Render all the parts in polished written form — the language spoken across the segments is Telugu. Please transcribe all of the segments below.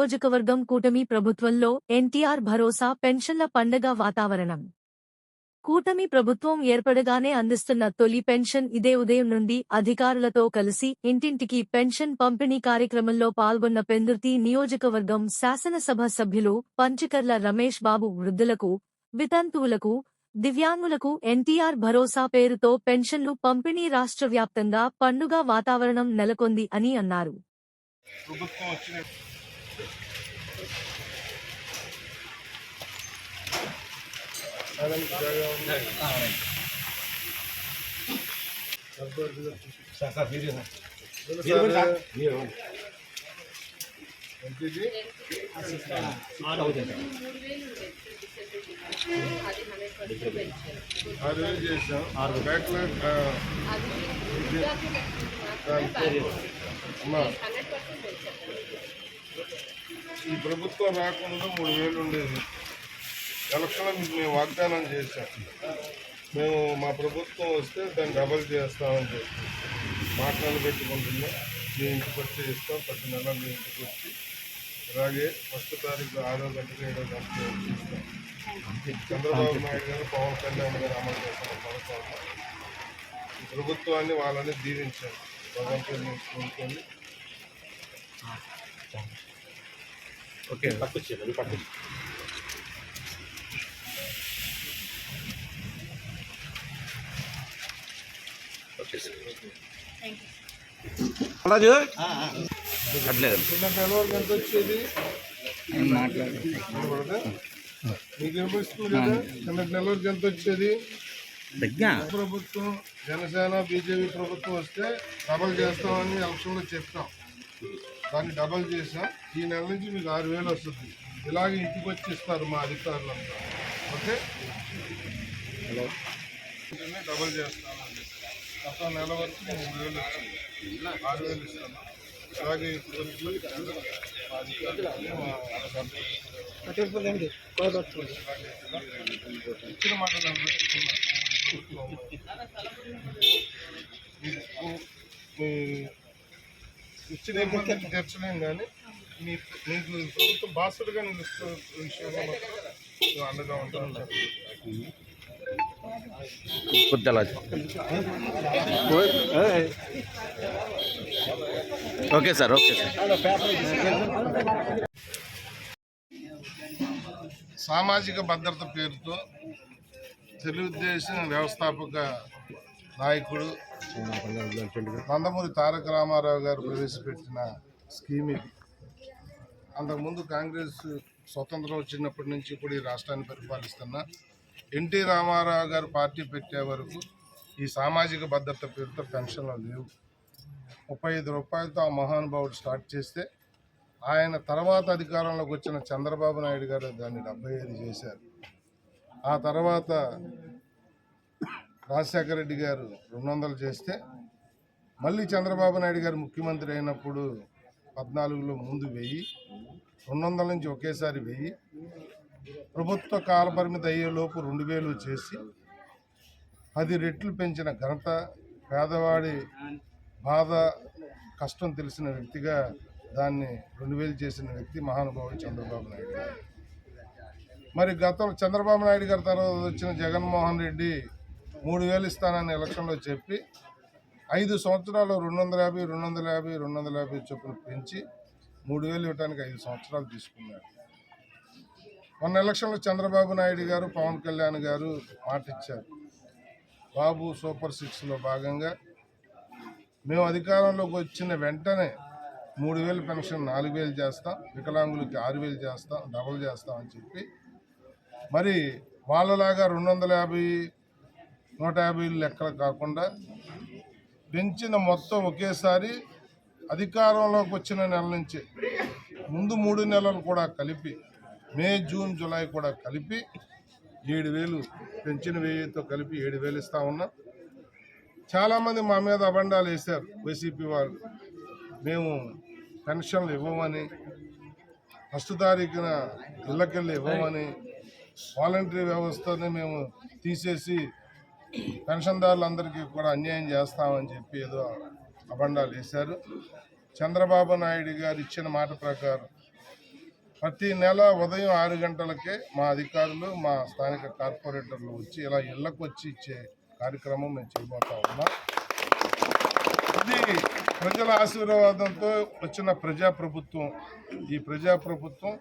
నియోజకవర్గం కూటమి ప్రభుత్వంలో ఎన్టీఆర్ భరోసా పెన్షన్ల పండగ వాతావరణం. కూటమి ప్రభుత్వం ఏర్పడగానే అందిస్తున్న తొలి పెన్షన్ ఇదే. ఉదయం నుండి అధికారులతో కలిసి ఇంటింటికి పెన్షన్ పంపిణీ కార్యక్రమంలో పాల్గొన్న పెందుర్తి నియోజకవర్గం శాసనసభ సభ్యులు పంచకర్ల రమేష్ బాబు వృద్ధులకు, వితంతువులకు, దివ్యాంగులకు ఎన్టీఆర్ భరోసా పేరుతో పెన్షన్లు పంపిణీ రాష్ట్ర వ్యాప్తంగా పండుగ వాతావరణం నెలకొంది అని అన్నారు. ఈ ప్రభుత్వం రాకుండా 3000 ఉండేది. ఎలక్షన్లో మేము వాగ్దానం చేశాం, మేము మా ప్రభుత్వం వస్తే దాన్ని డబల్ చేస్తామని చెప్పి మాటలు పెట్టుకుంటున్నాం. మీ ఇంటికి వచ్చి ఇస్తాం, ప్రతి నెల మీ ఇంటికి వచ్చి అలాగే 1వ తారీఖు 6వ గంటకు 7వ గంటకు ఇస్తాం. చంద్రబాబు నాయుడు గారు, పవన్ కళ్యాణ్ గారు అమలు చేస్తున్న పథకాలు ఈ ప్రభుత్వాన్ని వాళ్ళని దీవించారు. భగవంతుని కోరుకొని ఓకే పట్టుకొచ్చేది పట్టు రాజు అట్లేదు నెలవరకు ఎంత వచ్చేది మీకు వినిపిస్తుంది కదా. కిందటి నెలవరకు ఎంత వచ్చేది? ప్రభుత్వం జనసేన బీజేపీ ప్రభుత్వం వస్తే డబల్ చేస్తామని ఎలక్షన్లో చెప్పాం, దాన్ని డబల్ చేసాం. ఈ నెల నుంచి మీకు 6000 వస్తుంది. ఇలాగే ఇంటికి వచ్చి ఇస్తారు మా అధికారులంతా. ఓకే, హలో, డబల్ చేస్తామండి. గత నెల వరకు 3000 వచ్చింది, 6000 ఇస్తాను. అలాగే ఇప్పుడు ఇచ్చిన మాట ఇచ్చిన ఇబ్బంది తీర్చలేం, కానీ మీకు ప్రభుత్వం బాసుడుగా నిలుస్తున్న విషయంలో మాత్రం అండగా ఉంటాను. Okay sir, okay sir. సామాజిక భద్రత పేరుతో తెలుగుదేశం వ్యవస్థాపక నాయకుడు నందమూరి తారక రామారావు గారు ప్రవేశపెట్టిన స్కీమ్ ఇది. అంతకుముందు కాంగ్రెస్ స్వతంత్రం వచ్చినప్పటి నుంచి కూడా ఈ రాష్ట్రాన్ని పరిపాలిస్తున్న ఎన్టీ రామారావు గారు పార్టీ పెట్టే వరకు ఈ సామాజిక భద్రత పేరుతో పెన్షన్లు లేవు. 35 రూపాయలతో ఆ మహానుభావుడు స్టార్ట్ చేస్తే ఆయన తర్వాత అధికారంలోకి వచ్చిన చంద్రబాబు నాయుడు గారు దాన్ని 75 చేశారు. ఆ తర్వాత రాజశేఖర రెడ్డి గారు 200 చేస్తే మళ్ళీ చంద్రబాబు నాయుడు గారు ముఖ్యమంత్రి అయినప్పుడు 14లో ముందు 1000, 200 నుంచి ఒకేసారి 1000, ప్రభుత్వ కాలపరిమితి అయ్యేలోపు 2000 చేసి 10 రెట్లు పెంచిన ఘనత, పేదవాడి బాధ కష్టం తెలిసిన వ్యక్తిగా దాన్ని 2000 చేసిన వ్యక్తి మహానుభావుడు చంద్రబాబు నాయుడు గారు. మరి గతంలో చంద్రబాబు నాయుడు గారి తర్వాత వచ్చిన జగన్మోహన్ రెడ్డి 3000 ఇస్తానని ఎలక్షన్లో చెప్పి 5 సంవత్సరాలు 250, 250, 250 చొప్పున పెంచి 3000 ఇవ్వడానికి 5 సంవత్సరాలు తీసుకున్నారు. మొన్న ఎలక్షన్లో చంద్రబాబు నాయుడు గారు, పవన్ కళ్యాణ్ గారు మాట ఇచ్చారు, బాబు సూపర్ 6లో భాగంగా మేము అధికారంలోకి వచ్చిన వెంటనే 3000 పెన్షన్ 4000 చేస్తాం, వికలాంగులకి 6000 చేస్తాం, డబుల్ చేస్తాం అని చెప్పి మరి వాళ్ళలాగా 250, 150 లెక్కలు కాకుండా పెంచిన మొత్తం ఒకేసారి అధికారంలోకి వచ్చిన నెల నుంచి ముందు 3 నెలలు కూడా కలిపి మే, జూన్, జూలై కూడా కలిపి 7000 పెంచిన 1000తో కలిపి 7000 ఇస్తా ఉన్నాం. చాలామంది మా మీద అబండాలు వేశారు వైసీపీ వాళ్ళు, మేము పెన్షన్లు ఇవ్వమని, 1వ తారీఖున ఇళ్ళకెళ్ళి ఇవ్వమని, వాలంటరీ వ్యవస్థని మేము తీసేసి పెన్షన్దారులందరికీ కూడా అన్యాయం చేస్తామని చెప్పి ఏదో అబండాలు వేశారు. చంద్రబాబు నాయుడు గారు ఇచ్చిన మాట ప్రకారం ప్రతి నెల ఉదయం 6 గంటలకే మా అధికారులు మా స్థానిక కార్పొరేటర్లు వచ్చి ఇలా ఇళ్లకు వచ్చి ఇచ్చే కార్యక్రమం మేము చేయబోతా ఉన్నాం. ఇది ప్రజల ఆశీర్వాదంతో వచ్చిన ప్రజాప్రభుత్వం. ఈ ప్రజాప్రభుత్వం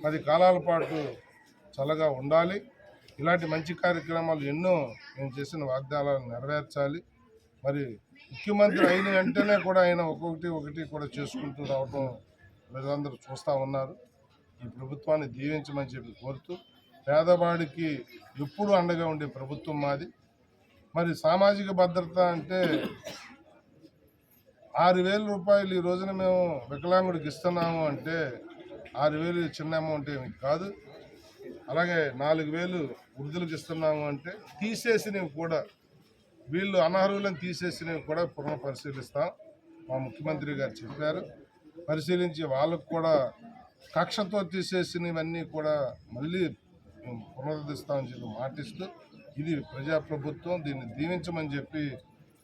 10 కాలాల పాటు చల్లగా ఉండాలి. ఇలాంటి మంచి కార్యక్రమాలు ఎన్నో మేము చేసిన వాగ్దానాలను నెరవేర్చాలి. మరి ముఖ్యమంత్రి అయిన వెంటనే కూడా ఆయన ఒకటి కూడా చేసుకుంటూ రావటం ప్రజలందరూ చూస్తూ ఉన్నారు. ఈ ప్రభుత్వాన్ని దీవించమని చెప్పి కోరుతూ, పేదవాడికి ఎప్పుడూ అండగా ఉండే ప్రభుత్వం మాది. మరి సామాజిక భద్రత అంటే 6,000 రూపాయలు ఈ రోజున మేము వికలాంగుడికి ఇస్తున్నాము అంటే 6,000 చిన్న అమౌంట్ ఏమి కాదు. అలాగే 4,000 వృద్ధులకు ఇస్తున్నాము అంటే తీసేసినవి కూడా, వీళ్ళు అనర్హులను తీసేసినవి కూడా పునఃపరిశీలిస్తాం. మా ముఖ్యమంత్రి గారు చెప్పారు. పరిశీలించి వాళ్ళకు కూడా కక్షతో తీసేసినవన్నీ కూడా మళ్ళీ పునరుద్ధరిస్తామని చెప్పి మాటిస్తూ, ఇది ప్రజాప్రభుత్వం, దీన్ని దీవించమని చెప్పి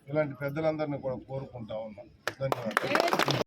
ఇలాంటి పెద్దలందరినీ కూడా కోరుకుంటా ఉన్నాం. ధన్యవాదాలు.